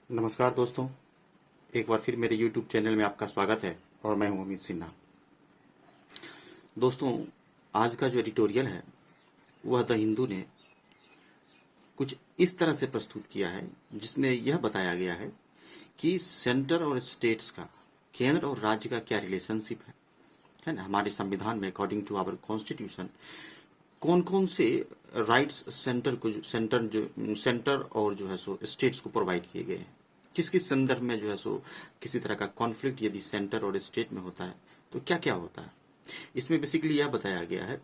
नमस्कार दोस्तों, एक बार फिर मेरे YouTube चैनल में आपका स्वागत है और मैं हूं अमित सिन्हा। दोस्तों, आज का जो एडिटोरियल है वह द हिंदू ने कुछ इस तरह से प्रस्तुत किया है जिसमें यह बताया गया है कि सेंटर और स्टेट्स का, केंद्र और राज्य का क्या रिलेशनशिप है ना। हमारे संविधान में अकॉर्डिंग टू आवर कॉन्स्टिट्यूशन कौन कौन से राइट्स सेंटर और जो है सो स्टेट्स को प्रोवाइड किए गए हैं, किस किस संदर्भ में जो है सो किसी तरह का कॉन्फ्लिक्ट यदि सेंटर और स्टेट में होता है तो क्या क्या होता है। इसमें बेसिकली यह बताया गया है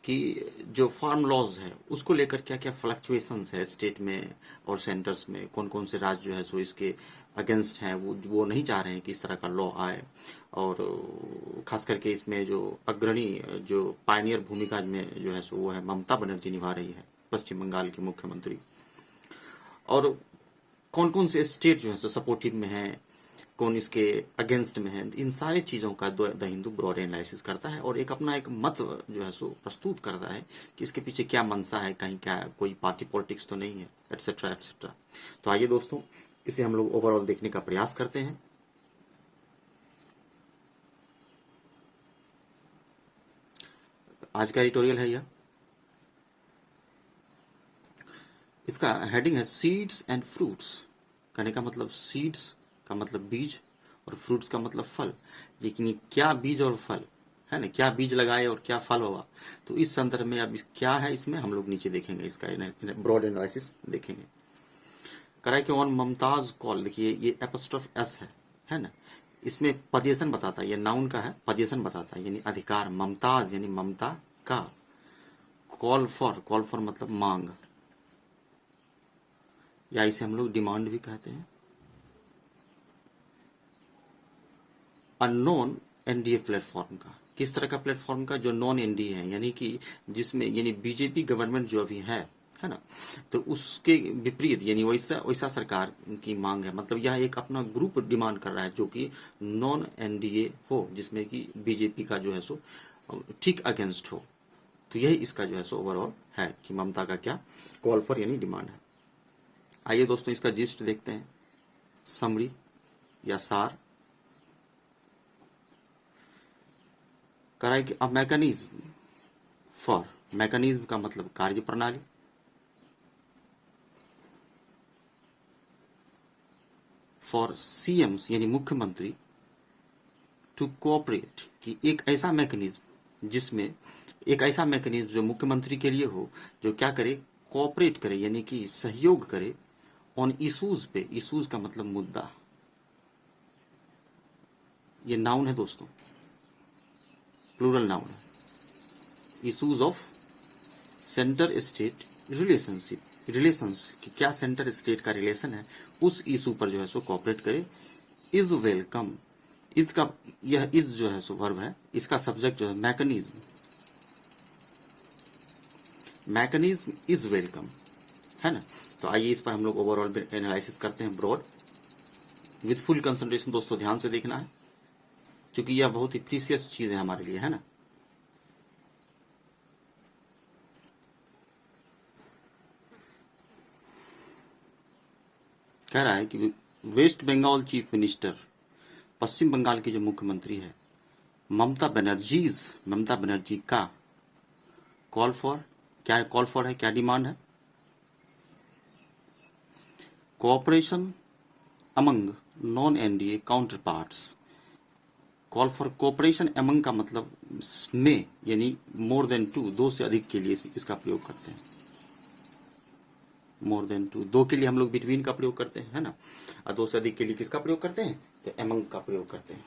कि जो फार्म लॉज है उसको लेकर क्या क्या फ्लक्चुएशंस है स्टेट में और सेंटर्स में, कौन कौन से राज्य जो है सो इसके अगेंस्ट हैं, वो नहीं चाह रहे हैं कि इस तरह का लॉ आए। और खास करके इसमें जो अग्रणी, जो पायनियर भूमिका में जो है सो वो है ममता बनर्जी निभा रही है, पश्चिम बंगाल की मुख्यमंत्री। और कौन कौन से स्टेट जो है सो सपोर्टिव में है, कौन इसके अगेंस्ट में है, इन सारी चीज़ों का द हिंदू ब्रॉड एनालिसिस करता है और एक अपना एक मत जो है सो प्रस्तुत करता है कि इसके पीछे क्या मंशा है, कहीं क्या कोई पार्टी पॉलिटिक्स तो नहीं है, एटसेट्रा एटसेट्रा। तो आइए दोस्तों, इसे हम लोग ओवरऑल देखने का प्रयास करते हैं। आज का एडिटोरियल है यह, इसका हेडिंग है सीड्स एंड फ्रूट्स। कहने का मतलब सीड्स का मतलब बीज और फ्रूट्स का मतलब फल। लेकिन ये क्या बीज और फल है ना, क्या बीज लगाए और क्या फल हुआ, तो इस संदर्भ में अब क्या है इसमें हम लोग नीचे देखेंगे, इसका ब्रॉड एनालिसिस देखेंगे। कराए कि ऑन ममताज कॉल, देखिए ये एपोस्ट्रोफ एस है ना। इसमें पजेशन बताता है, ये नाउन का है, पजेशन बताता है यानी अधिकार। ममताज यानी ममता का, कॉल फॉर मतलब मांग, या इसे हम लोग डिमांड भी कहते हैं। अननोन एनडीए प्लेटफॉर्म का, किस तरह का प्लेटफॉर्म का, जो नॉन एनडीए है यानी कि जिसमें यानी बीजेपी गवर्नमेंट जो अभी है ना, तो उसके विपरीत यानी वैसा वैसा सरकार की मांग है। मतलब यह एक अपना ग्रुप डिमांड कर रहा है जो कि नॉन एनडीए हो, जिसमें कि बीजेपी का जो है सो ठीक अगेंस्ट हो। तो यही इसका जो है सो ओवरऑल है कि ममता का क्या कॉल फॉर यानी डिमांड है। आइए दोस्तों, इसका जिस्ट देखते हैं, समरी या सार। कराए कि अ मैकेनिज्म फॉर, मैकेनिज्म का मतलब कार्य प्रणाली, फॉर सीएम्स यानी मुख्यमंत्री, टू कोऑपरेट कि एक ऐसा मैकेनिज्म जिसमें, एक ऐसा मैकेनिज्म जो मुख्यमंत्री के लिए हो, जो क्या करे, कोऑपरेट करे यानी कि सहयोग करे, ऑन इशूज पे, इशूज का मतलब मुद्दा। ये नाउन है दोस्तों, प्लूरल नाउन है। Issues of centre state relationship, relations कि क्या सेंटर स्टेट का रिलेशन है, उस इशू पर जो है सो कोऑपरेट करे। इज वेलकम, इसका यह इज जो है सो वर्ब है, इसका सब्जेक्ट जो है मैकेनिज्म, मैकेनिज्म इज वेलकम है ना। तो आइए इस पर हम लोग ओवरऑल एनालिसिस करते हैं ब्रॉड, विद फुल कंसंट्रेशन। दोस्तों ध्यान से देखना है क्योंकि यह बहुत ही प्रीसियस चीज है हमारे लिए, है ना। कह रहा है कि वेस्ट बंगाल चीफ मिनिस्टर, पश्चिम बंगाल की जो मुख्यमंत्री है ममता बनर्जी का कॉल फॉर, क्या कॉल फॉर है, क्या डिमांड है, cooperation among non NDA counter parts. Call for cooperation among का मतलब में यानी मोर देन टू, दो से अधिक के लिए इसका प्रयोग करते हैं। मोर देन टू, दो के लिए हम लोग बिटवीन का प्रयोग करते हैं, है ना। और दो से अधिक के लिए किसका प्रयोग करते हैं, तो अमंग का प्रयोग करते हैं।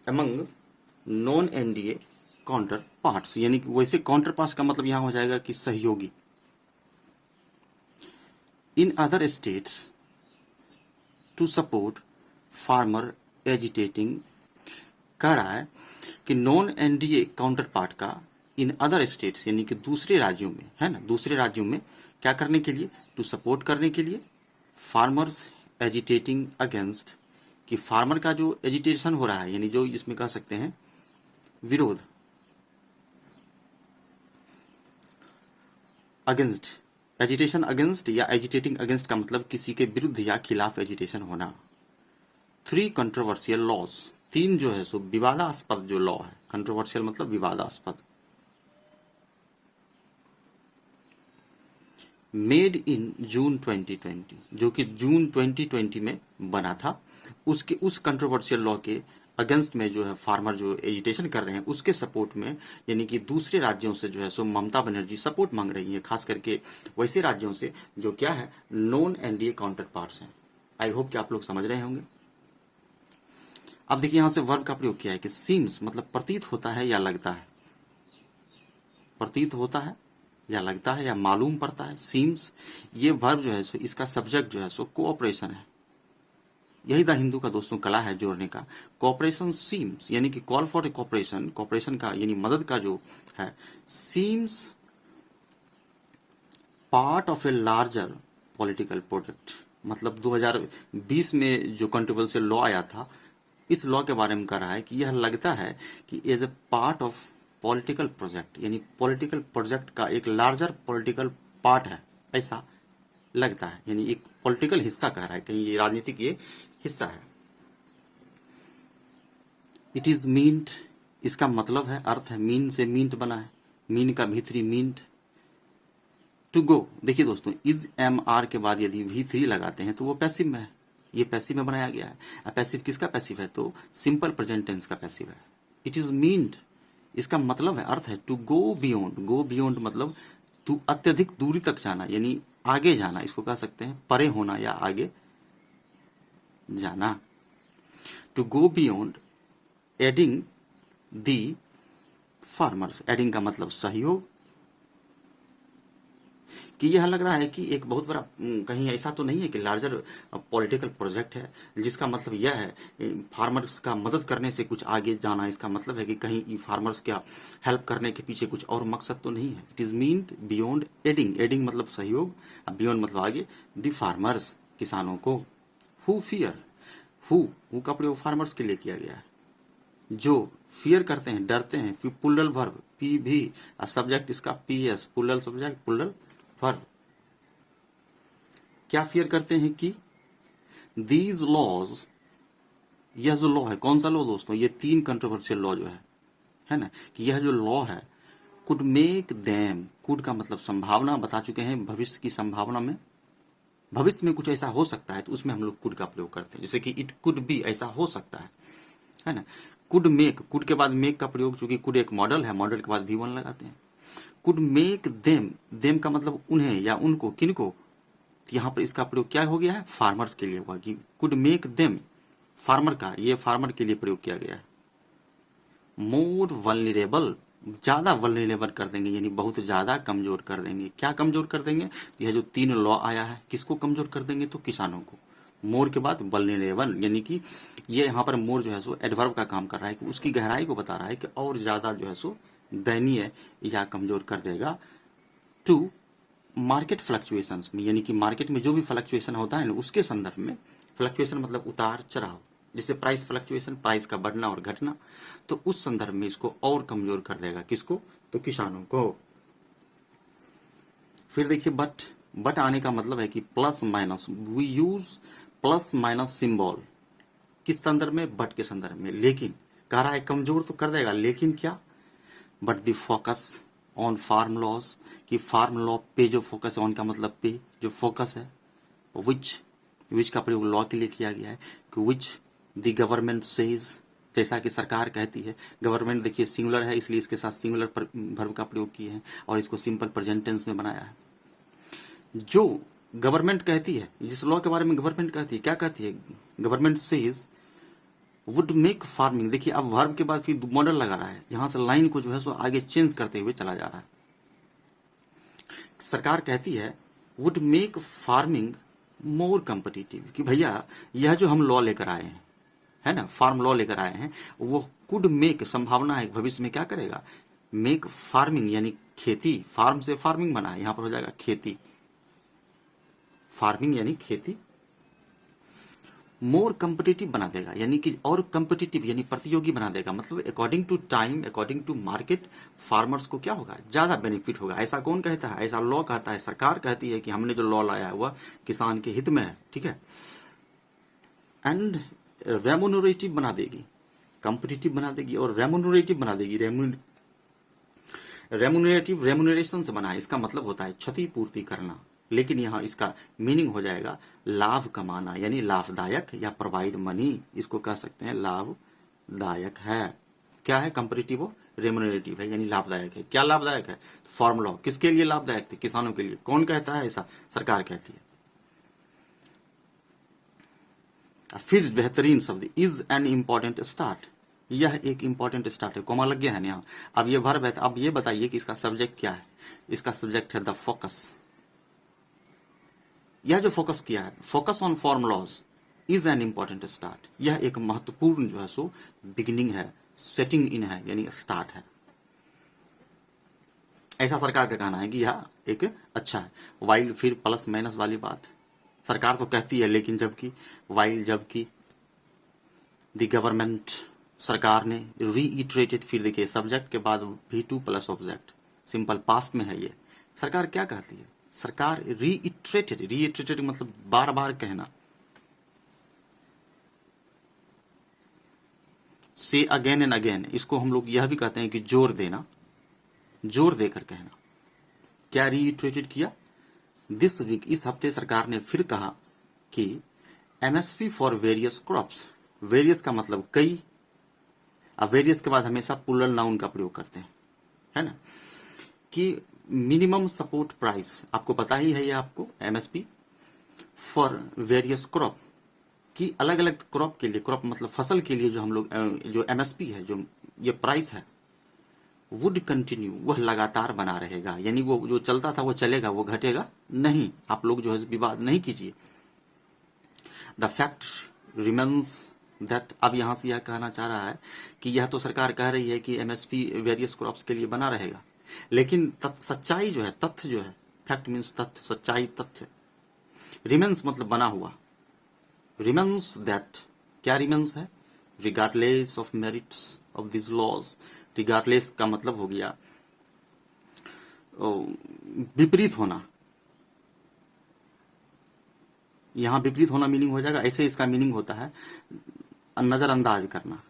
Among non NDA counter parts, यानी कि वैसे काउंटर पार्ट्स का मतलब यहां हो जाएगा कि सहयोगी। In other states to support farmer agitating. कह रहा है कि नॉन एनडीए काउंटर पार्ट का इन अदर स्टेट्स यानी कि दूसरे राज्यों में, है ना, दूसरे राज्यों में क्या करने के लिए, टू सपोर्ट करने के लिए फार्मर्स एजिटेटिंग अगेंस्ट, कि फार्मर का जो एजिटेशन हो रहा है यानी जो इसमें कह सकते हैं विरोध, अगेंस्ट एजिटेशन अगेंस्ट या एजिटेटिंग अगेंस्ट का मतलब किसी के विरुद्ध या खिलाफ एजिटेशन होना। 3 कंट्रोवर्शियल लॉज, 3 जो है सो विवादास्पद जो लॉ है, कंट्रोवर्शियल मतलब विवादास्पद, मेड इन जून 2020, जो कि जून 2020 में बना था, उसके उस कंट्रोवर्शियल लॉ के अगेंस्ट में जो है फार्मर जो एजिटेशन कर रहे हैं उसके सपोर्ट में, यानी कि दूसरे राज्यों से जो है सो ममता बनर्जी सपोर्ट मांग रही है, खास करके वैसे राज्यों से जो क्या है नॉन एनडीए काउंटर पार्ट्स हैं। आई होप कि आप लोग समझ रहे होंगे। अब देखिए यहां से वर्ब का प्रयोग किया है कि सीम्स मतलब प्रतीत होता है या लगता है, प्रतीत होता है या लगता है या मालूम पड़ता है। सीम्स ये वर्ब जो है सो इसका सब्जेक्ट जो है सो कोऑपरेशन है। यही द हिंदू का दोस्तों कला है जोड़ने का। कोऑपरेशन सीम्स यानी कि call for a cooperation, cooperation का यानी मदद का जो है, seems part of a larger political project, मतलब 2020 में जो कंट्रोवर्शियल लॉ आया था, इस लॉ के बारे में कह रहा है कि यह लगता है कि as a part of political project, यानी पॉलिटिकल प्रोजेक्ट का एक लार्जर पॉलिटिकल पार्ट है, ऐसा लगता है, यानी एक पॉलिटिकल हिस्सा कह रहा है, कहीं ये राजनीतिक ये हिस्सा है। इट इज मीन्ट, इसका मतलब है, अर्थ है, मीन से मीन्ट बना है, मीन का भीतरी मीन्ट। टू गो, देखिए दोस्तों इज एम आर के बाद यदि V3 लगाते हैं तो वो पैसिव में है, ये पैसिव में बनाया गया है। पैसिव किसका पैसिव है, तो सिंपल प्रेजेंट टेंस का पैसिव है। इट इज मीन्ड, इसका मतलब है, अर्थ है, to go beyond, go beyond मतलब तू अत्यधिक दूरी तक जाना, यानी आगे जाना, इसको कह सकते हैं परे होना या आगे जाना। To go beyond aiding the farmers, aiding का मतलब सहयोग, कि यह लग रहा है कि एक बहुत बड़ा, कहीं ऐसा तो नहीं है कि लार्जर पॉलिटिकल प्रोजेक्ट है, जिसका मतलब यह है फार्मर्स का मदद करने से कुछ आगे जाना, इसका मतलब है कि कहीं फार्मर्स का हेल्प करने के पीछे कुछ और मकसद तो नहीं है। It is meant beyond adding, adding मतलब सहयोग, बियॉन्ड मतलब आगे, द फार्मर्स किसानों को, हु फियर, हु का प्रयोग फार्मर्स के लिए किया गया है, जो फियर करते हैं, डरते हैं, फिर पुल्लल वर्ब पी भी, सब्जेक्ट इसका पीएस, पुल्लल सब्जेक्ट पुल्लल वर्ब, क्या फियर करते हैं कि दीज लॉज, यह जो लॉ है, कौन सा लॉ दोस्तों, ये 3 कंट्रोवर्शियल लॉ जो है ना, कि यह जो लॉ है कुड मेक देम, कुड का मतलब संभावना, बता चुके हैं भविष्य की संभावना में, भविष्य में कुछ ऐसा हो सकता है तो उसमें हम लोग कुड का प्रयोग करते हैं, जैसे कि इट कुड बी, ऐसा हो सकता है ना। कुड मेक, कुड के बाद मेक का प्रयोग, चूंकि कुड एक मॉडल है, मॉडल के बाद V1 लगाते हैं। कुड मेक देम, देम का मतलब उन्हें या उनको, किनको, यहाँ पर इसका प्रयोग क्या हो गया है, फार्मर्स के लिए हुआ, कि कुड मेक देम, फार्मर का, ये फार्मर के लिए प्रयोग किया गया है। मोर वल्नरेबल, ज्यादा वल्नरेबल कर देंगे, यानी बहुत ज्यादा कमजोर कर देंगे। क्या कमजोर कर देंगे, यह जो 3 लॉ आया है किसको कमजोर कर देंगे, तो किसानों को। मोर के बाद वल्नरेबल, यानी कि ये यहाँ पर मोर जो है सो एडवर्ब का काम कर रहा है, कि उसकी गहराई को बता रहा है कि और ज्यादा जो है सो दयनीय या कमजोर कर देगा। टू मार्केट फ्लक्चुएशंस में, यानी कि मार्केट में जो भी फ्लक्चुएशन होता है ना उसके संदर्भ में, फ्लक्चुएशन मतलब उतार चढ़ाव, जैसे प्राइस फ्लक्चुएशन, प्राइस का बढ़ना और घटना, तो उस संदर्भ में इसको और कमजोर कर देगा, किसको, तो किसानों को। फिर देखिए बट आने का मतलब है कि plus minus, we use plus minus symbol, किस संदर्भ में, बट के संदर्भ में। लेकिन कह रहा है कमजोर तो कर देगा, लेकिन क्या, but the focus on farm laws, कि फार्म लॉ पे जो फोकस है, ऑन का मतलब पे जो फोकस है, विच का प्रयोग लॉ के लिए किया गया है, कि विच द गवर्नमेंट सेज, जैसा कि सरकार कहती है। गवर्नमेंट देखिए सिंगुलर है, इसलिए इसके साथ सिंगुलर वर्ब का प्रयोग किए हैं और इसको सिंपल प्रेजेंट टेंस में बनाया है। जो गवर्नमेंट कहती है, जिस लॉ के बारे में गवर्नमेंट कहती है, क्या कहती है, government says would make farming, देखिए अब वर्ब के बाद फिर मॉडल लगा रहा है, यहां से लाइन को जो है सो आगे चेंज करते हुए चला जा रहा है। सरकार कहती है would make farming more competitive, कि भैया यह जो हम लॉ लेकर आए हैं, है ना, फार्म लॉ लेकर आए हैं, वो कुड मेक, संभावना है भविष्य में क्या करेगा, मेक फार्मिंग यानी खेती, फार्म से फार्मिंग बना है, यहां पर हो जाएगा खेती, फार्मिंग यानी खेती, मोर कम्पिटिटिव बना देगा, यानी कि और कम्पिटिटिव यानी प्रतियोगी बना देगा। मतलब according to time, according to market, farmers को क्या होगा, ज्यादा बेनिफिट होगा। ऐसा कौन कहता है, ऐसा लॉ कहता है, सरकार कहती है कि हमने जो लॉ लाया है वह किसान के हित में है, ठीक है। एंड रेमुनरेटिव बना देगी, कम्पिटिटिव बना देगी और रेमुनरेटिव बना देगी। रेमुनरेटिव रेमुनरेशन से बना है, इसका मतलब होता है क्षतिपूर्ति करना, लेकिन यहाँ इसका मीनिंग हो जाएगा लाभ कमाना, यानी लाभदायक या प्रोवाइड मनी, इसको कह सकते हैं लाभदायक है। क्या है, कंपैरेटिव और रेमुनरेटिव है, यानी लाभदायक है। क्या लाभदायक है, फॉर्मूला किसके लिए लाभदायक थे, किसानों के लिए। कौन कहता है ऐसा, सरकार कहती है। फिर बेहतरीन शब्द इज एन इंपॉर्टेंट स्टार्ट, यह एक इंपॉर्टेंट स्टार्ट है, कोमा लग गया है यहाँ। अब ये वर्ब है, अब ये बताइए कि इसका सब्जेक्ट क्या है। इसका सब्जेक्ट है द फोकस। यह जो फोकस किया है, focus on formulas is an important start, यह एक महत्वपूर्ण जो है सो बिगिनिंग है, सेटिंग इन है, यानी स्टार्ट है। ऐसा सरकार का कहना है कि यह एक अच्छा है। वाइल फिर प्लस माइनस वाली बात सरकार तो कहती है, लेकिन जबकि द गवर्नमेंट, सरकार ने रीइटरेटेड, फिर देखिए सब्जेक्ट के बाद V2 plus object, simple past में है ये। सरकार क्या कहती है, सरकार रीइटरेटेड मतलब बार बार कहना, से अगेन एंड अगेन, इसको हम लोग यह भी कहते हैं कि जोर देना, जोर देकर कहना। क्या रीइटरेटेड किया, दिस वीक, इस हफ्ते सरकार ने फिर कहा कि MSP for various crops, various का मतलब कई, अब वेरियस के बाद हमेशा प्लूरल नाउन का प्रयोग करते हैं, है ना, कि मिनिमम सपोर्ट प्राइस, आपको पता ही है ये आपको, MSP फॉर वेरियस क्रॉप, कि अलग अलग क्रॉप के लिए, क्रॉप मतलब फसल के लिए जो हम लोग जो MSP है, जो ये प्राइस है, वुड कंटिन्यू, वह लगातार बना रहेगा, यानी वो जो चलता था वो चलेगा, वो घटेगा नहीं। आप लोग जो है विवाद नहीं कीजिए। द फैक्ट रिमेन्स दैट, अब यहां से यह कहना चाह रहा है कि यह तो सरकार कह रही है कि MSP वेरियस क्रॉप्स के लिए बना रहेगा, लेकिन सच्चाई जो है, तथ्य जो है, फैक्ट मीन्स तथ्य, सच्चाई, तथ्य। रिमेन्स मतलब बना हुआ, रिमेन्स दैट, क्या रिमेन्स है, regardless of merits of this laws. Regardless का मतलब हो गया विपरीत होना, यहां विपरीत होना मीनिंग हो जाएगा। ऐसे इसका मीनिंग होता है नजरअंदाज करना,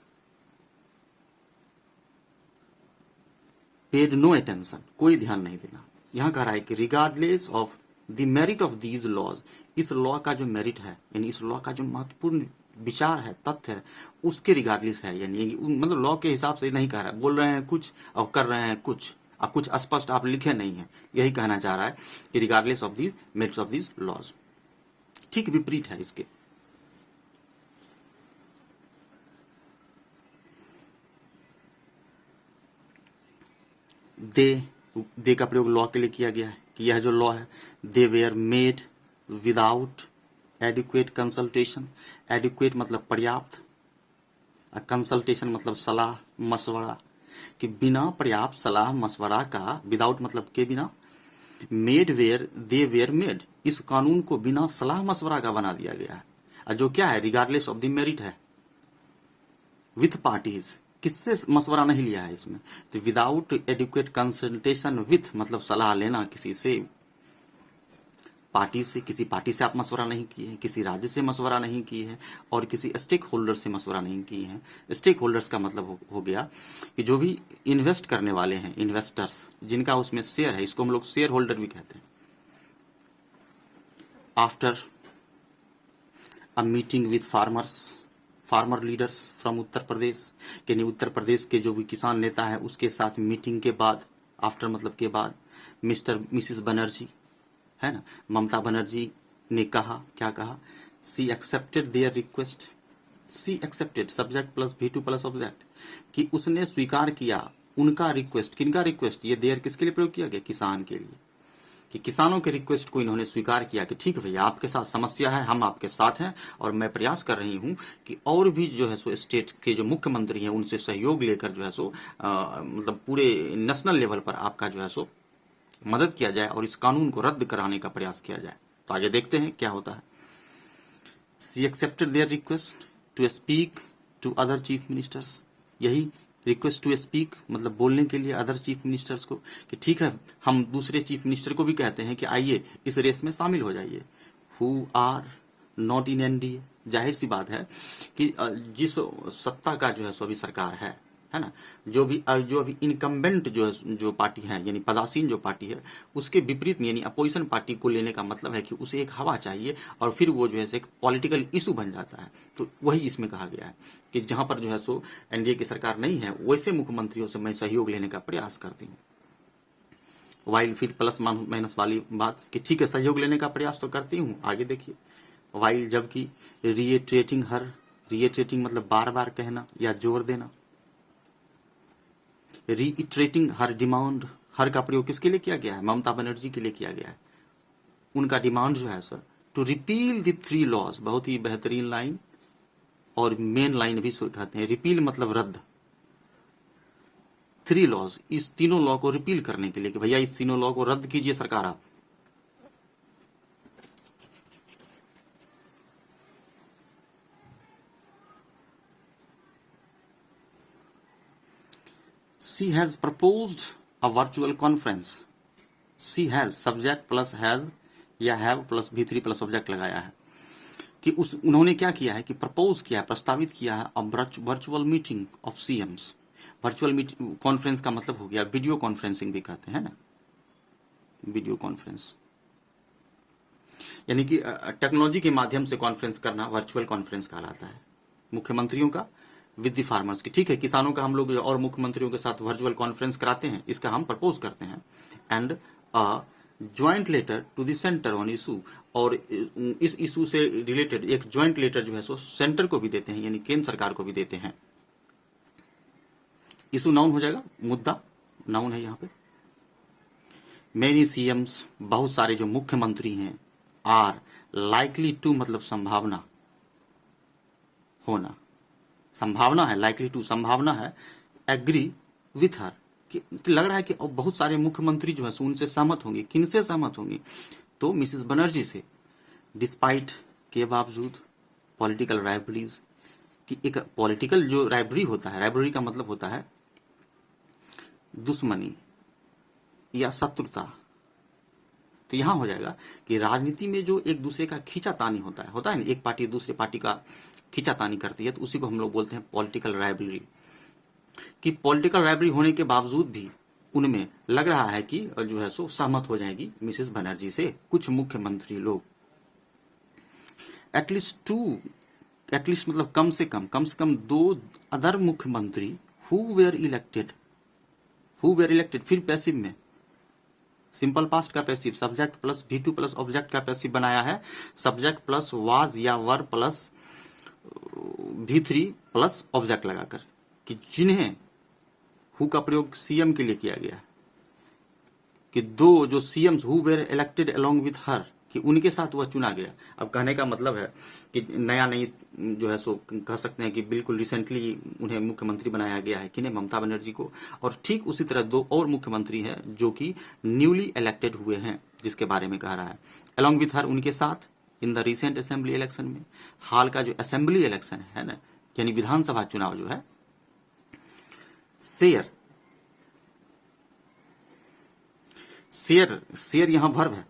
पेड नो अटेंशन, कोई ध्यान नहीं देना। यहां कह रहा है कि regardless of the merit of these laws, इस लॉ का जो मेरिट है, यानी इस लॉ का जो महत्वपूर्ण विचार है, तथ्य है, उसके रिगार्डलेस है, यानी मतलब लॉ के हिसाब से नहीं कह रहा है, बोल रहे हैं कुछ और कर रहे हैं कुछ, और कुछ स्पष्ट आप लिखे नहीं है, यही कहना चाह रहा है कि regardless of these merits of these laws, ठीक विपरीत है इसके। दे का प्रयोग लॉ के लिए किया गया है, कि यह जो लॉ है, they were made without adequate consultation. Adequate मतलब पर्याप्त, कंसल्टेशन मतलब सलाह मशवरा, कि बिना पर्याप्त सलाह मशवरा का, विदाउट मतलब के बिना, made where they were made, इस कानून को बिना सलाह मशवरा का बना दिया गया है। जो क्या है, रिगार्डलेस ऑफ द मेरिट है, विथ पार्टीज, किससे मशवरा नहीं लिया है इसमें, तो विदाउट एडिक्वेट कंसल्टेशन विथ मतलब सलाह लेना किसी से, पार्टी से, किसी पार्टी से आप मशवरा नहीं किए हैं, किसी राज्य से मशवरा नहीं किए हैं, और किसी स्टेक होल्डर से मशवरा नहीं किए हैं। स्टेक होल्डर्स का मतलब हो गया कि जो भी इन्वेस्ट करने वाले हैं, इन्वेस्टर्स, जिनका उसमें शेयर है, इसको हम लोग शेयर होल्डर भी कहते हैं। After a meeting with farmer leaders from Uttar Pradesh, यानी उत्तर प्रदेश के जो भी किसान नेता है उसके साथ मीटिंग के बाद, आफ्टर मतलब के बाद, मिसेस बनर्जी है ना, ममता बनर्जी ने कहा, क्या कहा, she accepted their request, she accepted subject plus V2 plus object, कि उसने स्वीकार किया उनका रिक्वेस्ट, किनका रिक्वेस्ट, ये देयर किसके लिए प्रयोग किया गया, किसान के लिए, कि किसानों के रिक्वेस्ट को इन्होंने स्वीकार किया कि ठीक भैया आपके साथ समस्या है, हम आपके साथ हैं, और मैं प्रयास कर रही हूं कि और भी जो है सो स्टेट के जो मुख्यमंत्री हैं उनसे सहयोग लेकर जो है सो मतलब पूरे नेशनल लेवल पर आपका जो है सो मदद किया जाए और इस कानून को रद्द कराने का प्रयास किया जाए। तो आगे देखते हैं क्या होता है। She accepted their request to speak to other chief ministers. यही रिक्वेस्ट टू स्पीक मतलब बोलने के लिए अदर चीफ मिनिस्टर्स को, कि ठीक है हम दूसरे चीफ मिनिस्टर को भी कहते हैं कि आइए इस रेस में शामिल हो जाइए। Who are not in NDA. जाहिर सी बात है कि जिस सत्ता का जो है सो अभी सरकार है ना, जो अभी इनकम्बेंट जो पार्टी है यानी पदासीन जो पार्टी है उसके विपरीत में यानी अपोजिशन पार्टी को लेने का मतलब है कि उसे एक हवा चाहिए और फिर वो जो है एक पॉलिटिकल इशू बन जाता है। तो वही इसमें कहा गया है कि जहां पर जो है सो एनडीए की सरकार नहीं है वैसे मुख्यमंत्रियों से मैं सहयोग लेने का प्रयास करती हूँ। वाइल फिर प्लस माइनस वाली बात कि ठीक है सहयोग लेने का प्रयास तो करती हूँ, आगे देखिए। वाइल जबकि रिएट्रेटिंग मतलब बार बार कहना या जोर देना। रीइटरेटिंग हर डिमांड, हर का प्रयोग किसके लिए किया गया है? ममता बनर्जी के लिए किया गया है। उनका डिमांड जो है sir to repeal the 3 laws, बहुत ही बेहतरीन लाइन और मेन लाइन भी कहते हैं। रिपील मतलब रद्द, 3 लॉज, इस तीनों लॉ को रिपील करने के लिए कि भैया इस तीनों लॉ को रद्द कीजिए सरकार आप। She has proposed a virtual conference. She has subject plus has या have plus V3 plus object लगाया है कि उन्होंने क्या किया है कि प्रपोज किया है, प्रस्तावित किया है virtual meeting of CM's. Virtual meeting conference का मतलब हो गया वीडियो कॉन्फ्रेंसिंग भी कहते हैं ना, वीडियो कॉन्फ्रेंस यानी कि टेक्नोलॉजी के माध्यम से कॉन्फ्रेंस करना वर्चुअल कॉन्फ्रेंस कहलाता है। मुख्यमंत्रियों का विद द फार्मर्स की, ठीक है किसानों का हम लोग और मुख्यमंत्रियों के साथ वर्चुअल कॉन्फ्रेंस कराते हैं, इसका हम प्रपोज करते हैं। And joint letter to the centre on issue, और इस इशू से रिलेटेड एक ज्वाइंट लेटर जो है सो सेंटर को भी देते हैं यानी केंद्र सरकार को भी देते हैं। इशू नाउन हो जाएगा, मुद्दा नाउन है यहाँ पे। मेनी सीएम्स, बहुत सारे जो मुख्यमंत्री हैं, आर लाइकली टू मतलब संभावना होना, संभावना है, लाइकली टू संभावना है, एग्री विथ हर कि लग रहा है कि बहुत सारे मुख्यमंत्री जो है उनसे सहमत होंगे। किन से सहमत होंगे? तो मिसेस बनर्जी से। डिस्पाइट के बावजूद पॉलिटिकल राइवलरीज, कि एक पॉलिटिकल जो राइवलरी होता है, राइवलरी का मतलब होता है दुश्मनी या शत्रुता। तो यहां हो जाएगा कि राजनीति में जो एक दूसरे का खींचातानी होता है ना, एक पार्टी दूसरे पार्टी का खींचातानी करती है, तो उसी को हम लोग बोलते हैं पॉलिटिकल राइवलरी। कि पॉलिटिकल राइवलरी होने के बावजूद भी उनमें लग रहा है कि जो है सो सहमत हो जाएगी मिसेस बनर्जी से कुछ मुख्यमंत्री लोग। एटलीस्ट मतलब कम से कम 2 अदर मुख्यमंत्री हु वेयर इलेक्टेड, फिर पैसिव में सिंपल पास्ट का passive, subject plus V2 plus object का पैसिव बनाया है, सब्जेक्ट प्लस वाज या वर प्लस V3 प्लस ऑब्जेक्ट लगाकर, कि जिन्हें हु का प्रयोग सीएम के लिए किया गया कि 2 जो CM's who were elected along with her, कि उनके साथ वह चुना गया। अब कहने का मतलब है कि नया नहीं जो है सो कह सकते हैं कि बिल्कुल रिसेंटली उन्हें मुख्यमंत्री बनाया गया है, किन्हें? ममता बनर्जी को। और ठीक उसी तरह 2 और मुख्यमंत्री हैं जो कि न्यूली इलेक्टेड हुए हैं, जिसके बारे में कह रहा है अलोंग विथ हर, उनके साथ in the recent assembly election में, हाल का जो असेंबली इलेक्शन है ना यानी विधानसभा चुनाव जो है। शेयर यहां वर्ब है,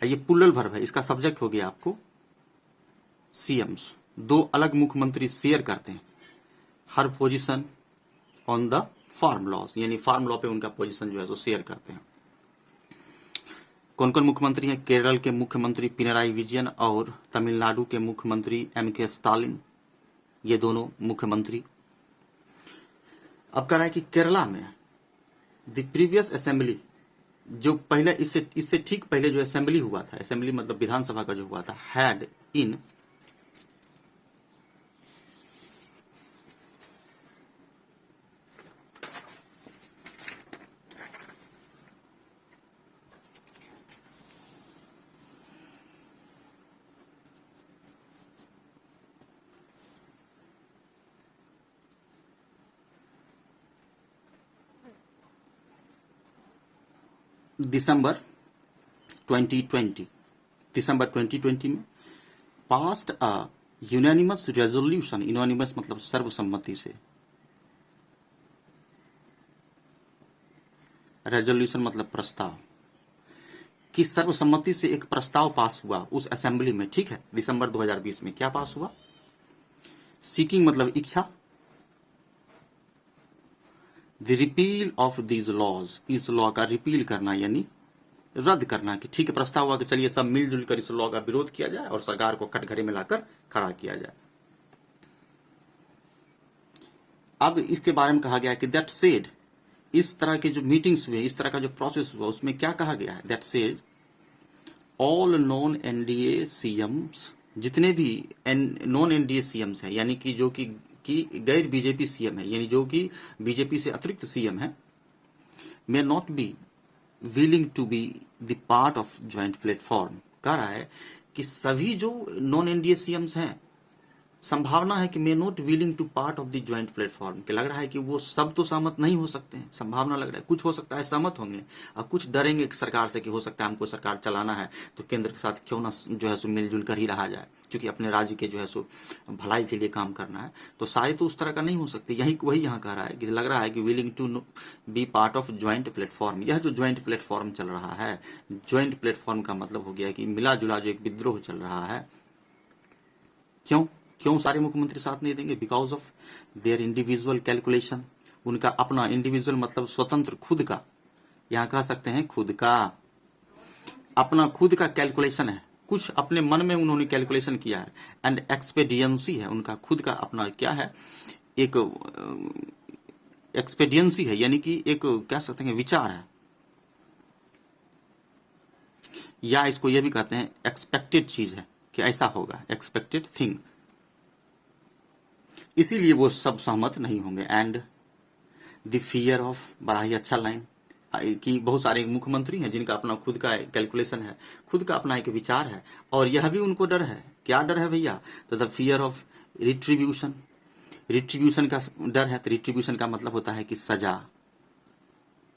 ये प्लूरल वर्ब है, इसका सब्जेक्ट हो गया आपको सीएम्स। 2 अलग मुख्यमंत्री शेयर करते हैं her position on the farm laws, यानी फार्म लॉ पे उनका पोजीशन जो है तो शेयर करते हैं। कौन कौन मुख्यमंत्री हैं? केरल के मुख्यमंत्री पिनराई विजयन और तमिलनाडु के मुख्यमंत्री MK स्टालिन, ये दोनों मुख्यमंत्री। अब कह रहा है कि केरला में द प्रीवियस असेंबली, जो पहले इससे ठीक पहले जो असेंबली हुआ था, असेंबली मतलब विधानसभा का जो हुआ था, हैड इन दिसंबर 2020 में पास्ड अ यूनानिमस रेजोल्यूशन, यूनानिमस मतलब सर्वसम्मति से, रेजोल्यूशन मतलब प्रस्ताव, कि सर्वसम्मति से एक प्रस्ताव पास हुआ उस असेंबली में, ठीक है, दिसंबर 2020 में। क्या पास हुआ? सीकिंग मतलब इच्छा, the repeal of these laws, इस लॉ का रिपील करना यानी रद्द करना, कि ठीक है, प्रस्ताव हुआ कि चलिए सब मिलजुल कर इस लॉ का विरोध किया जाए और सरकार को कटघरे में लाकर खड़ा किया जाए। अब इसके बारे में कहा गया है कि दैट सेड, इस तरह के जो मीटिंग्स हुए, इस तरह का जो प्रोसेस हुआ, उसमें क्या कहा गया है? That said all non NDA CM's, जितने भी नॉन एनडीए सीएम्स हैं, यानी कि जो कि गैर बीजेपी सीएम है, यानी जो कि बीजेपी से अतिरिक्त सीएम है, may not be willing to be the part of joint platform. कह रहा है कि सभी जो नॉन एनडीए सीएम्स हैं, संभावना है कि may not willing to part of the joint platform, के लग रहा है कि वो सब तो सहमत नहीं हो सकते हैं, संभावना लग रहा है कुछ हो सकता है सहमत होंगे और कुछ डरेंगे सरकार से कि हो सकता है हमको सरकार चलाना है तो केंद्र के साथ क्यों ना जो है सो मिलजुल कर ही रहा जाए, क्योंकि अपने राज्य के जो है सो भलाई के लिए काम करना है। तो सारे तो उस तरह का नहीं हो सकते, यही वही यहाँ कह रहा है कि लग रहा है कि willing to be part of joint platform. यह जो ज्वाइंट प्लेटफॉर्म चल रहा है, ज्वाइंट प्लेटफॉर्म का मतलब हो गया कि मिला जुला जो एक विद्रोह चल रहा है। क्यों सारे मुख्यमंत्री साथ नहीं देंगे? Because of their individual calculation, उनका अपना इंडिविजुअल मतलब स्वतंत्र खुद का, यहां कह सकते हैं खुद का, अपना खुद का कैलकुलेशन है, कुछ अपने मन में उन्होंने कैलकुलेशन किया है। एंड एक्सपेडियंसी है, उनका खुद का अपना क्या है, एक एक्सपेडियंसी है, यानी कि एक कह सकते हैं विचार है, या इसको यह भी कहते हैं एक्सपेक्टेड चीज है कि ऐसा होगा, एक्सपेक्टेड थिंग, इसीलिए वो सब सहमत नहीं होंगे। एंड द फियर ऑफ, बड़ा ही अच्छा लाइन, कि बहुत सारे मुख्यमंत्री हैं जिनका अपना खुद का कैलकुलेशन है, खुद का अपना एक विचार है, और यह भी उनको डर है। क्या डर है भैया? तो the fear of retribution, retribution का डर है। तो रिट्रीब्यूशन का मतलब होता है कि सजा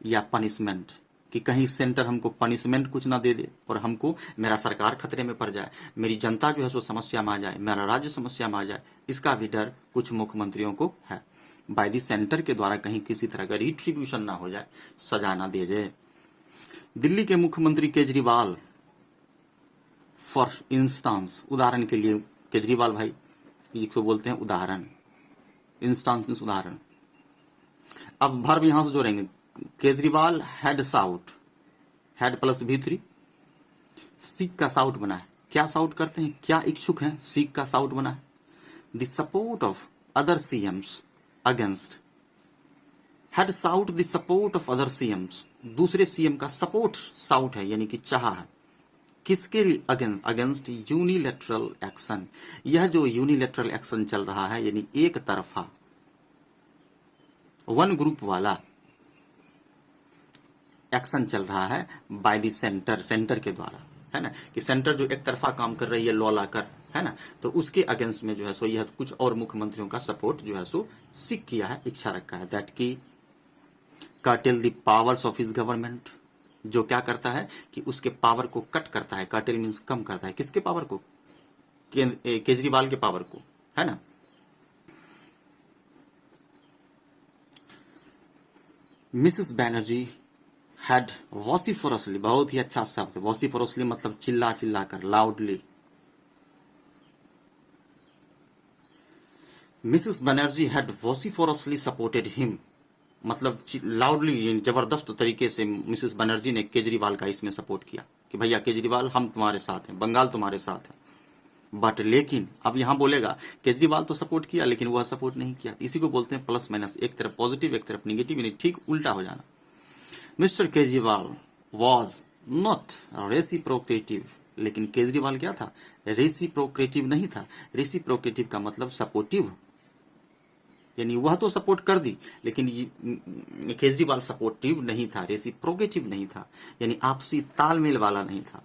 या पनिशमेंट, कि कहीं सेंटर हमको पनिशमेंट कुछ ना दे दे और हमको मेरा सरकार खतरे में पड़ जाए, मेरी जनता जो है सो समस्या में आ जाए, मेरा राज्य समस्या में आ जाए, इसका भी डर कुछ मुख्यमंत्रियों को है। बाय द सेंटर के द्वारा कहीं किसी तरह का रिट्रीब्यूशन ना हो जाए, सजा ना दे जाए। दिल्ली के मुख्यमंत्री केजरीवाल, फॉर इंस्टांस, उदाहरण के लिए, केजरीवाल भाई इसको बोलते हैं उदाहरण, इंस्टांस मीन्स उदाहरण। अब वर्ब यहां से जोड़ेंगे, Kejriwal had sought, had plus V3, seek का साउट बना है। क्या साउट करते हैं? क्या इच्छुक हैं? सीक का साउट बना है। The support of other CMs against, had sought the support of other CMs, दूसरे सीएम का सपोर्ट साउट है, यानी कि चाहा है। किसके लिए? अगेंस्ट, अगेंस्ट यूनिलैटरल एक्शन, यह जो यूनिलैटरल एक्शन चल रहा है, यानी एक तरफा वन ग्रुप वाला एक्शन चल रहा है बाय द सेंटर, सेंटर के द्वारा, है ना, कि सेंटर जो एक तरफा काम कर रही है लॉ लाकर, है ना, तो उसके अगेंस्ट में जो है सो यह कुछ और मुख्यमंत्रियों का सपोर्ट जो है सो सीख किया है, इच्छा रखा है। दैट की cartel the powers of his government, जो क्या करता है कि उसके पावर को कट करता है, कर्टेल मीन्स कम करता है। किसके पावर को? केजरीवाल के पावर को, है ना। मिसेस बैनर्जी हैड वॉसिफोरसली, बहुत ही अच्छा शब्द, वॉसिफोरसली मतलब चिल्ला चिल्ला कर, loudly. Mrs Banerjee had vociferously supported him, मतलब लाउडली, जबरदस्त तरीके से मिसेस बनर्जी ने केजरीवाल का इसमें सपोर्ट किया कि भैया केजरीवाल हम तुम्हारे साथ हैं, बंगाल तुम्हारे साथ है। बट लेकिन अब यहां बोलेगा केजरीवाल तो सपोर्ट किया लेकिन वह सपोर्ट नहीं किया। इसी को बोलते हैं प्लस माइनस, एक तरफ पॉजिटिव एक तरफ निगेटिव, यानी ठीक उल्टा हो जाना। Mister Kejriwal was not reciprocative, लेकिन केजरीवाल क्या था? रेसिप्रोकेटिव नहीं था। रेसिप्रोकेटिव का मतलब सपोर्टिव, यानी वह तो सपोर्ट कर दी लेकिन केजरीवाल सपोर्टिव नहीं था, रेसिप्रोकेटिव नहीं था, यानी आपसी तालमेल वाला नहीं था।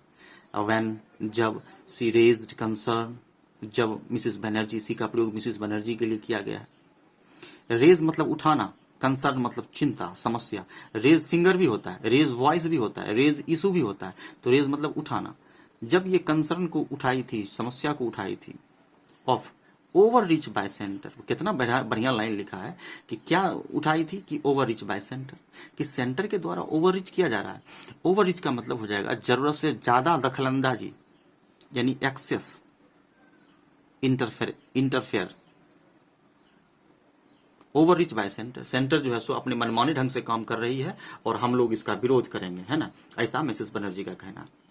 व्हेन, जब, सी रेज्ड कंसर्न, जब मिसेस बनर्जी, सी का प्रयोग मिसेस बनर्जी के लिए किया गया है। रेज मतलब उठाना, कंसर्न मतलब चिंता, समस्या। रेज फिंगर भी होता है, रेज वॉइस भी होता है, रेज इशू भी होता है, तो रेज मतलब उठाना। जब ये कंसर्न को उठाई थी, समस्या को उठाई थी of over reach by centre, कितना बढ़िया लाइन लिखा है कि क्या उठाई थी कि ओवर रीच बाय सेंटर, कि सेंटर के द्वारा ओवर रीच किया जा रहा है। ओवर रीच का मतलब हो जाएगा जरूरत से ज्यादा दखलंदाजी, यानी excess, interfere. Overreach by centre, centre जो है सो अपने मनमाने ढंग से काम कर रही है और हम लोग इसका विरोध करेंगे, है ना, ऐसा मिसेस बनर्जी का कहना है।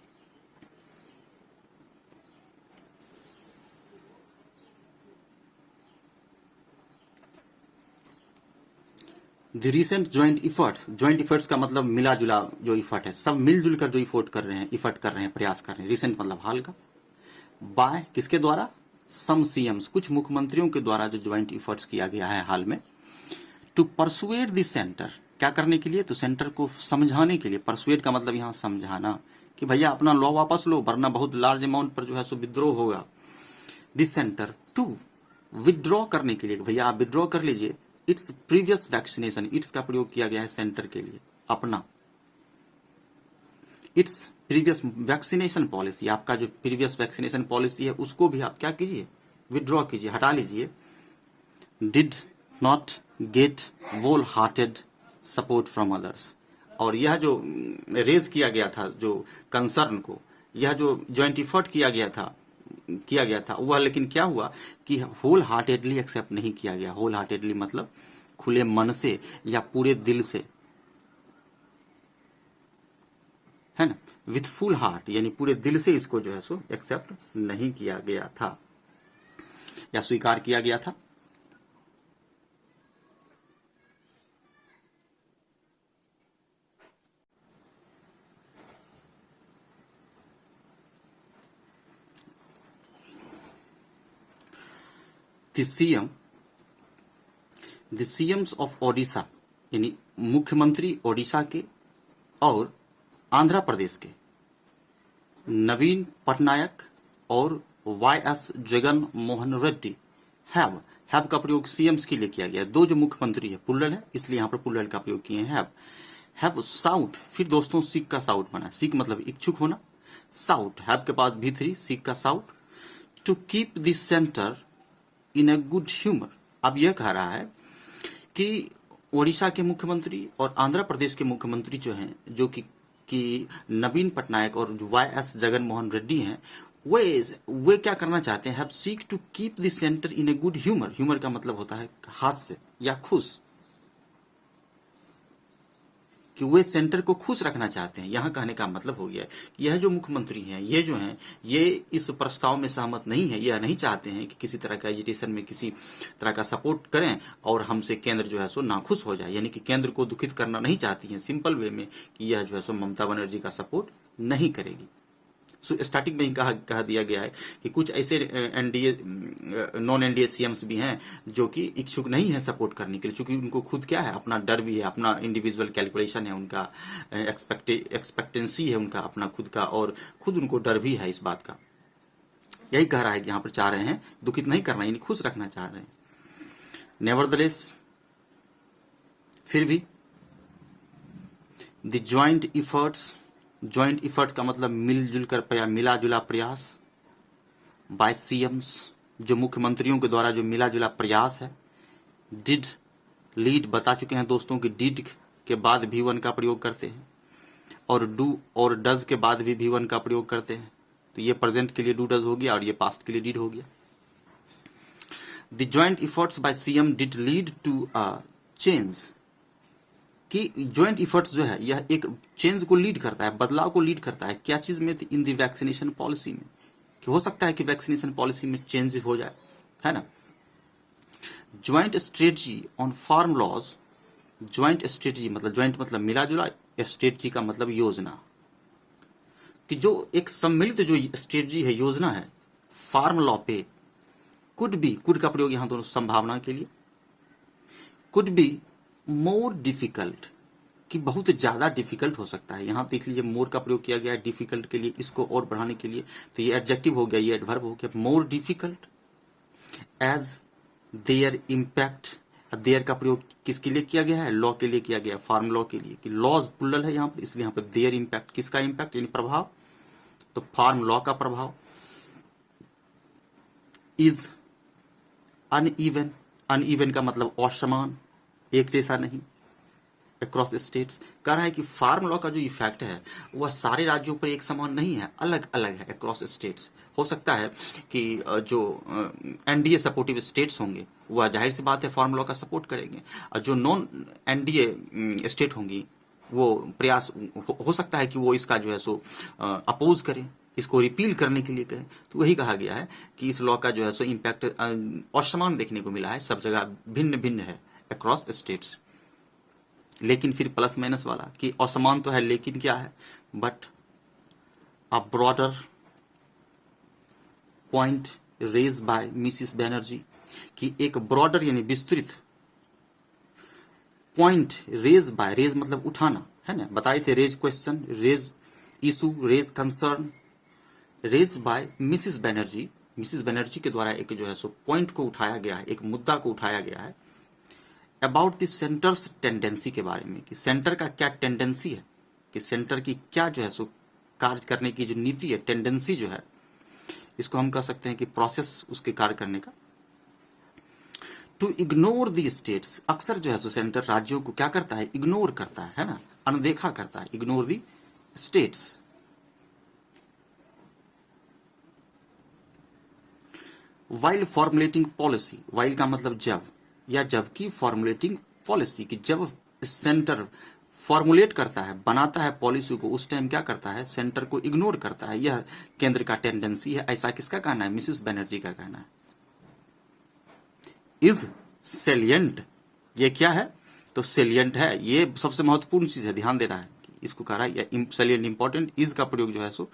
द रिसेंट ज्वाइंट इफर्ट्स का मतलब मिला जुला जो इफर्ट है, सब मिलजुल कर जो इफर्ट कर रहे हैं, प्रयास कर रहे हैं। रिसेंट मतलब हाल का। बाय किसके द्वारा? सम सीएम्स, कुछ मुख्यमंत्रियों के द्वारा जो ज्वाइंट इफर्ट्स किया गया है हाल में। टू परसुएड द सेंटर, क्या करने के लिए? तो सेंटर को समझाने के लिए। परसुएड का मतलब यहाँ समझाना कि भैया अपना लॉ वापस लो, वरना बहुत लार्ज अमाउंट पर जो है सो विद्रोह होगा। दिस सेंटर टू विड्रॉ करने के लिए, भैया आप विड्रॉ कर लीजिए इट्स प्रीवियस वैक्सीनेशन। इट्स का प्रयोग किया गया है सेंटर के लिए, अपना। इट्स प्रीवियस वैक्सीनेशन पॉलिसी, आपका जो प्रीवियस वैक्सीनेशन पॉलिसी है उसको भी आप क्या कीजिए? विड्रॉ कीजिए, हटा लीजिए। Did not get wholehearted support from others. और यह जो रेज किया गया था, जो कंसर्न को, यह जो ज्वाइंट इफर्ट किया गया था वह, लेकिन क्या हुआ कि होल हार्टेडली एक्सेप्ट नहीं किया गया। होल हार्टेडली मतलब खुले मन से या पूरे दिल से, है ना, विथ फुल हार्ट, यानी पूरे दिल से इसको जो है सो एक्सेप्ट नहीं किया गया था या स्वीकार किया गया था। द सीएम्स ऑफ ओडिशा, यानी मुख्यमंत्री ओडिशा के और आंध्र प्रदेश के, नवीन पटनायक और वाई.एस. जगन मोहन रेड्डी, हैव का प्रयोग सीएम्स के लिए किया गया। दो जो मुख्यमंत्री है, पुल्लल है, इसलिए यहां पर पुल्लल का प्रयोग किए हैं। हैव साउट, फिर दोस्तों सीक का साउट बना। सीक मतलब इच्छुक होना, साउट, हैव के बाद भी3, सीक का sought. To keep this centre in a good humour. अब यह कह रहा है कि ओडिशा के मुख्यमंत्री और आंध्र प्रदेश के मुख्यमंत्री जो हैं, जो कि नवीन पटनायक और वाई.एस. जगन मोहन रेड्डी हैं, वे क्या करना चाहते हैं? Have seek to keep the centre in a good humour. Humour का मतलब होता है हास्य या खुश, कि वे सेंटर को खुश रखना चाहते हैं। यहां कहने का मतलब हो गया कि यह जो मुख्यमंत्री हैं, ये जो हैं, ये इस प्रस्ताव में सहमत नहीं है। यह नहीं चाहते हैं कि किसी तरह का एजिटेशन में किसी तरह का सपोर्ट करें और हमसे केंद्र जो है सो नाखुश हो जाए, यानी कि केंद्र को दुखित करना नहीं चाहती हैं सिंपल वे में, कि यह जो है सो ममता बनर्जी का सपोर्ट नहीं करेगी। स्टार्टिंग में ही कहा दिया गया है कि कुछ ऐसे एनडीए, नॉन एनडीए सीएम्स भी हैं जो कि इच्छुक नहीं है सपोर्ट करने के लिए, क्योंकि उनको खुद क्या है, अपना डर भी है, अपना इंडिविजुअल कैलकुलेशन है, उनका एक्सपेक्टेंसी है उनका अपना खुद का, और खुद उनको डर भी है इस बात का। यही कह रहा है कि यहाँ पर चाह रहे हैं दुखित नहीं करना, यानी खुश रखना चाह रहे हैं। नेवरदलेस, फिर भी द ज्वाइंट इफर्ट का मतलब मिलजुल कर मिला जुला प्रयास, बाय सीएम्स, जो मुख्यमंत्रियों के द्वारा जो मिला जुला प्रयास है। डिड, लीड बता चुके हैं दोस्तों कि डिड के बाद भी1 का प्रयोग करते हैं, और डू और डज के बाद भी भी1 का प्रयोग करते हैं। तो ये प्रेजेंट के लिए डू डज हो गया और ये पास्ट के लिए डिड हो गया। The joint efforts by CM did lead to a change, कि ज्वाइंट इफर्ट्स जो है यह एक चेंज को लीड करता है, बदलाव को लीड करता है। क्या चीज में? इन दी वैक्सीनेशन पॉलिसी में, कि हो सकता है कि वैक्सीनेशन पॉलिसी में चेंज हो जाए, है ना। Joint strategy on farm laws, joint strategy मतलब, ज्वाइंट मतलब मिला जुला, स्ट्रेटजी का मतलब योजना, कि जो एक सम्मिलित जो स्ट्रेटजी है, योजना है फार्म लॉ पे, कुड का प्रयोग यहां दोनों संभावना के लिए, कुड बी मोर डिफिकल्ट, कि बहुत ज्यादा डिफिकल्ट हो सकता है। यहां देख लीजिए मोर का प्रयोग किया गया है डिफिकल्ट के लिए, इसको और बढ़ाने के लिए, तो ये एडजेक्टिव हो गया, ये एडवर्ब हो गया। More difficult as their impact, their का प्रयोग किसके लिए किया गया है? लॉ के लिए किया गया, फार्म लॉ के लिए, कि लॉज प्लुरल है यहां पर, इसलिए यहां पर देयर इम्पैक्ट, किसका इम्पैक्ट यानी प्रभाव, तो फार्म लॉ का प्रभाव, इज अनइवन, अनइवन का मतलब असमान, एक जैसा नहीं, अक्रॉस स्टेट्स। कह रहा है कि फार्म लॉ का जो इफेक्ट है वह सारे राज्यों पर एक समान नहीं है, अलग अलग है अक्रॉस स्टेट्स। हो सकता है कि जो एनडीए सपोर्टिव स्टेट्स होंगे वह जाहिर सी बात है फार्म लॉ का सपोर्ट करेंगे, और जो नॉन एनडीए स्टेट होंगी वो प्रयास हो सकता है कि वो इसका जो है सो अपोज करें, इसको रिपील करने के लिए कहें। तो वही कहा गया है कि इस लॉ का जो है सो इम्पैक्ट असमान देखने को मिला है, सब जगह भिन्न भिन्न है अक्रॉस स्टेट्स। लेकिन फिर प्लस माइनस वाला कि असमान तो है लेकिन क्या है, but a broader point raise by Mrs Banerjee, कि एक ब्रॉडर यानी विस्तृत पॉइंट रेज बाय, रेज मतलब उठाना है ना, बताए थे raise question, raise issue, raise concern, raise by Mrs Banerjee, Mrs Banerjee के द्वारा एक जो है सो पॉइंट को उठाया गया है, एक मुद्दा को उठाया गया है अबाउट द सेंटर्स टेंडेंसी के बारे में, कि सेंटर का क्या टेंडेंसी है, कि सेंटर की क्या जो है सो कार्य करने की जो नीति है, टेंडेंसी जो है, इसको हम कह सकते हैं कि प्रोसेस उसके कार्य करने का। टू इग्नोर दी स्टेट्स, अक्सर जो है सो सेंटर राज्यों को क्या करता है, इग्नोर करता है ना, अनदेखा करता है, ignore the states. While formulating policy, while का मतलब जब, या जबकि फॉर्मुलेटिंग पॉलिसी, कि जब सेंटर फॉर्मुलेट करता है, बनाता है पॉलिसी को, उस टाइम क्या करता है, सेंटर को इग्नोर करता है, यह केंद्र का टेंडेंसी है। ऐसा किसका कहना है, मिसेस बनर्जी का कहना है। इज सेलियंट, ये क्या है, तो सेलियंट है, ये सबसे महत्वपूर्ण चीज है, ध्यान देना है, इसको कह रहा है सेलियंट इंपॉर्टेंट। इज का प्रयोग जो है सो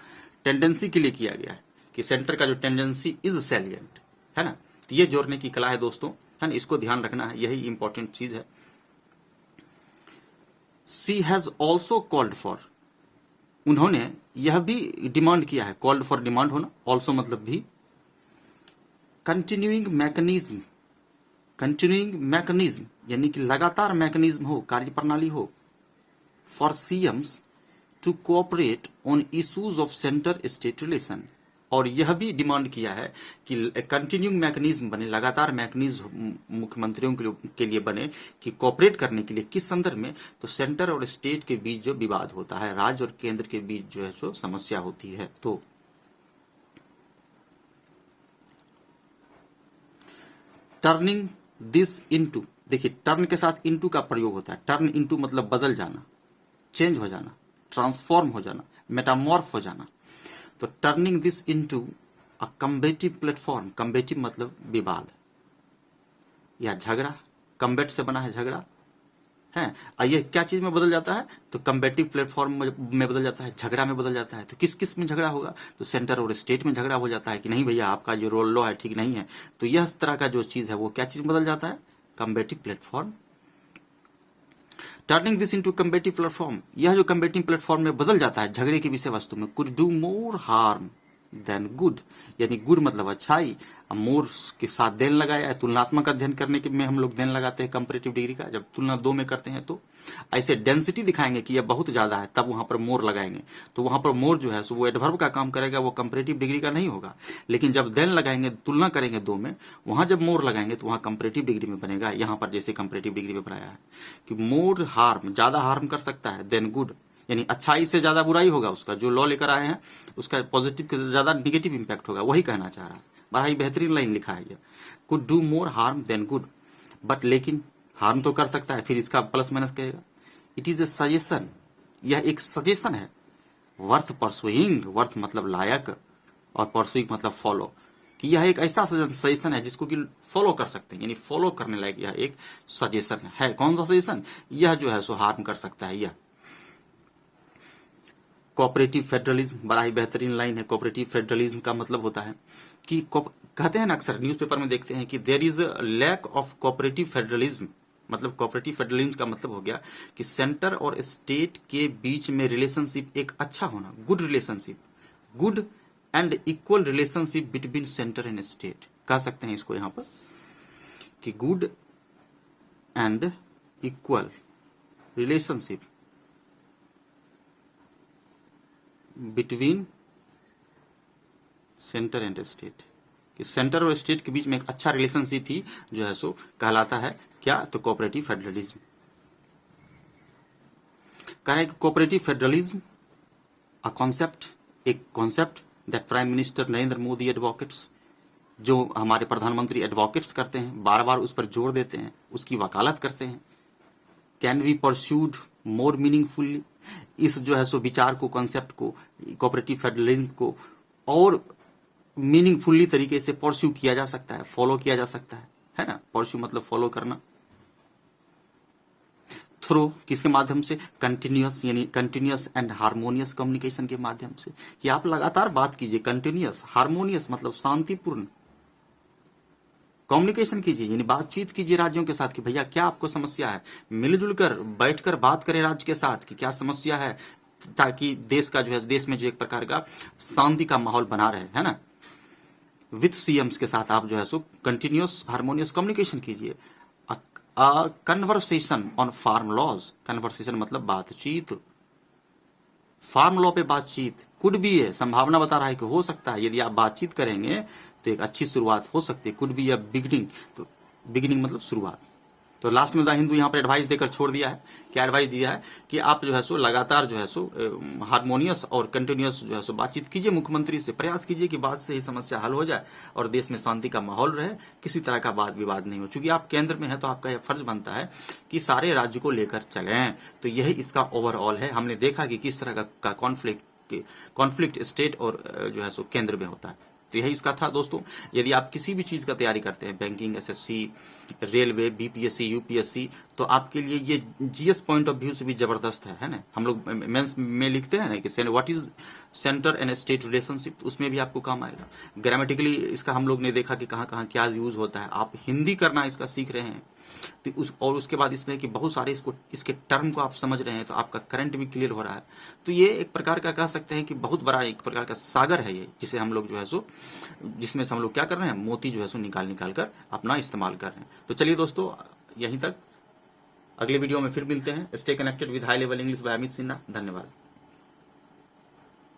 टेंडेंसी के लिए किया गया है, कि सेंटर का जो टेंडेंसी इज सेलियंट है ना, तो ये जोड़ने की कला है दोस्तों, है ना, इसको ध्यान रखना है, यही इंपॉर्टेंट चीज है। She has also called for, उन्होंने यह भी डिमांड किया है, कॉल्ड फॉर डिमांड होना, ऑल्सो मतलब भी, कंटिन्यूइंग मैकेनिज्म, कंटिन्यूइंग मैकेनिज्म यानी कि लगातार मैकेनिज्म हो, कार्य प्रणाली हो, for CMs to cooperate on issues of centre state relation, और यह भी डिमांड किया है कि कंटिन्यूइंग मैकेनिज्म बने, लगातार मैकेनिज्म मुख्यमंत्रियों के लिए बने, कि कोऑपरेट करने के लिए, किस संदर्भ में, तो सेंटर और स्टेट के बीच जो विवाद होता है, राज्य और केंद्र के बीच जो है सो समस्या होती है। तो टर्निंग दिस इनटू, देखिए टर्न के साथ इनटू का प्रयोग होता है, टर्न इनटू मतलब बदल जाना, चेंज हो जाना, ट्रांसफॉर्म हो जाना, मेटामॉर्फ हो जाना। तो turning this into a combative platform, combative मतलब विवाद या झगड़ा, कम्बेट से बना है झगड़ा है, और ये क्या चीज में बदल जाता है, तो कम्बेटिव प्लेटफॉर्म में बदल जाता है, झगड़ा में बदल जाता है। तो किस किस में झगड़ा होगा, तो सेंटर और स्टेट में झगड़ा हो जाता है, कि नहीं भैया आपका जो रोल लॉ है ठीक नहीं है, तो यह तरह का जो चीज है वो क्या चीज में बदल जाता है, combative platform. Turning this into combative platform, यह जो कम्बेटिव प्लेटफॉर्म में बदल जाता है झगड़े की विषय वस्तु में, could do more harm then good, यानी गुड मतलब अच्छाई, मोर के साथ देन लगाया है, तुलनात्मक अध्ययन करने के में हम लोग देन लगाते हैं कंपैरेटिव डिग्री का, जब तुलना दो में करते हैं तो ऐसे डेंसिटी दिखाएंगे कि यह बहुत ज्यादा है, तब वहां पर मोर लगाएंगे, तो वहां पर मोर जो है सो वो एडवर्ब का काम करेगा, वो कंपैरेटिव डिग्री का नहीं होगा। लेकिन जब देन लगाएंगे, तुलना करेंगे दो में, वहां जब मोर लगाएंगे तो वहां कंपैरेटिव डिग्री में बनेगा। यहाँ पर जैसे कंपैरेटिव डिग्री में बनाया है कि मोर हार्म, ज्यादा हार्म कर सकता है देन गुड, यानी अच्छाई से ज्यादा बुराई होगा उसका, जो लॉ लेकर आए हैं उसका पॉजिटिव से ज्यादा निगेटिव इंपैक्ट होगा, वही कहना चाह रहा है। बड़ा ही बेहतरीन लाइन लिखा है ये, could do more harm then good, but लेकिन हार्म तो कर सकता है, फिर इसका प्लस माइनस करेगा। इट इज ए सजेशन, यह एक सजेशन है, वर्थ परसुइंग, वर्थ मतलब लायक, और परसुइंग मतलब फॉलो, कि यह एक ऐसा सजेशन है जिसको कि फॉलो कर सकते हैं, यानी फॉलो करने लायक यह एक सजेशन है। कौन सा सजेशन, यह जो है सो हार्म कर सकता है यह। कोऑपरेटिव फेडरलिज्म, बड़ा ही बेहतरीन लाइन है। कोऑपरेटिव फेडरलिज्म का मतलब होता है कि कहते हैं ना, अक्सर न्यूज़पेपर में देखते हैं कि there is a lack of cooperative federalism, मतलब कोऑपरेटिव फेडरलिज्म का मतलब हो गया कि सेंटर और स्टेट के बीच में रिलेशनशिप एक अच्छा होना, good relationship, good and equal relationship between centre and state, कह सकते हैं इसको यहाँ पर कि good and equal relationship between centre and state, कि सेंटर और स्टेट के बीच में एक अच्छा रिलेशनशिप ही जो है सो कहलाता है क्या, तो कोऑपरेटिव फेडरलिज्म। कह रहा है कि कोऑपरेटिव फेडरलिज्म अ कॉन्सेप्ट, एक concept that prime minister Narendra Modi advocates, जो हमारे प्रधानमंत्री एडवोकेट्स करते हैं, बार बार उस पर जोर देते हैं, उसकी वकालत करते हैं। कैन बी परस्यूड मोर मीनिंगफुल्ली, इस जो है सो विचार को, कॉन्सेप्ट को, कोऑपरेटिव फेडरलिज्म को और मीनिंगफुल्ली तरीके से परस्यू किया जा सकता है, फॉलो किया जा सकता है ना। परस्यू मतलब फॉलो करना। थ्रू किसके माध्यम से, कंटिन्यूअस, यानी कंटिन्यूअस एंड हार्मोनियस कम्युनिकेशन के माध्यम से, कि आप लगातार बात कीजिए, कंटिन्यूअस, हार्मोनियस मतलब शांतिपूर्ण कम्युनिकेशन कीजिए, यानी बातचीत कीजिए राज्यों के साथ कि भैया क्या आपको समस्या है, मिलजुल कर बैठकर बात करें राज्य के साथ कि क्या समस्या है, ताकि देश का जो है, देश में जो एक प्रकार का शांति का माहौल बना रहे, है ना। विथ सीएम्स के साथ आप जो है सो कंटिन्यूअस हार्मोनियस कम्युनिकेशन कीजिए। Conversation on farm laws, conversation मतलब बातचीत, फार्म लॉ पे बातचीत, कुड बी है, संभावना बता रहा है कि हो सकता है, यदि आप बातचीत करेंगे तो एक अच्छी शुरुआत हो सकती है। कुड बी या बिगिनिंग, तो बिगिनिंग मतलब शुरुआत। तो लास्ट में द हिंदू यहाँ पर एडवाइस देकर छोड़ दिया है, क्या एडवाइस दिया है कि आप जो है सो लगातार जो है सो हार्मोनियस और कंटिन्यूअस जो है सो बातचीत कीजिए मुख्यमंत्री से, प्रयास कीजिए कि बात से ही समस्या हल हो जाए और देश में शांति का माहौल रहे, किसी तरह का वाद विवाद नहीं हो। चूंकि आप केंद्र में है तो आपका यह फर्ज बनता है कि सारे राज्य को लेकर चलें। तो यही इसका ओवरऑल है। हमने देखा कि किस तरह का कॉन्फ्लिक्ट स्टेट और जो है सो केंद्र में होता है। तो यही इसका था दोस्तों। यदि आप किसी भी चीज का तैयारी करते हैं, banking, SSC, railway, BPSC, UPSC, तो आपके लिए ये जीएस पॉइंट ऑफ व्यू से भी जबरदस्त है ना। हम लोग मेंस में लिखते हैं ना कि what is centre and state relationship, उसमें भी आपको काम आएगा। ग्रामेटिकली इसका हम लोग ने देखा कि कहाँ कहाँ क्या यूज होता है। आप हिंदी करना इसका सीख रहे हैं तो और उसके बाद इसमें कि बहुत सारे इसके टर्म को आप समझ रहे हैं, तो आपका करंट भी क्लियर हो रहा है। तो ये एक प्रकार का कह सकते हैं कि बहुत बड़ा एक प्रकार का सागर है ये, जिसे हम लोग जो है सो, जिसमें से हम लोग क्या कर रहे हैं, मोती जो है सो निकाल कर अपना इस्तेमाल कर रहे हैं। तो चलिए दोस्तों, यहीं तक, अगले वीडियो में फिर मिलते हैं। Stay connected with high level English by Amit Sinha. धन्यवाद।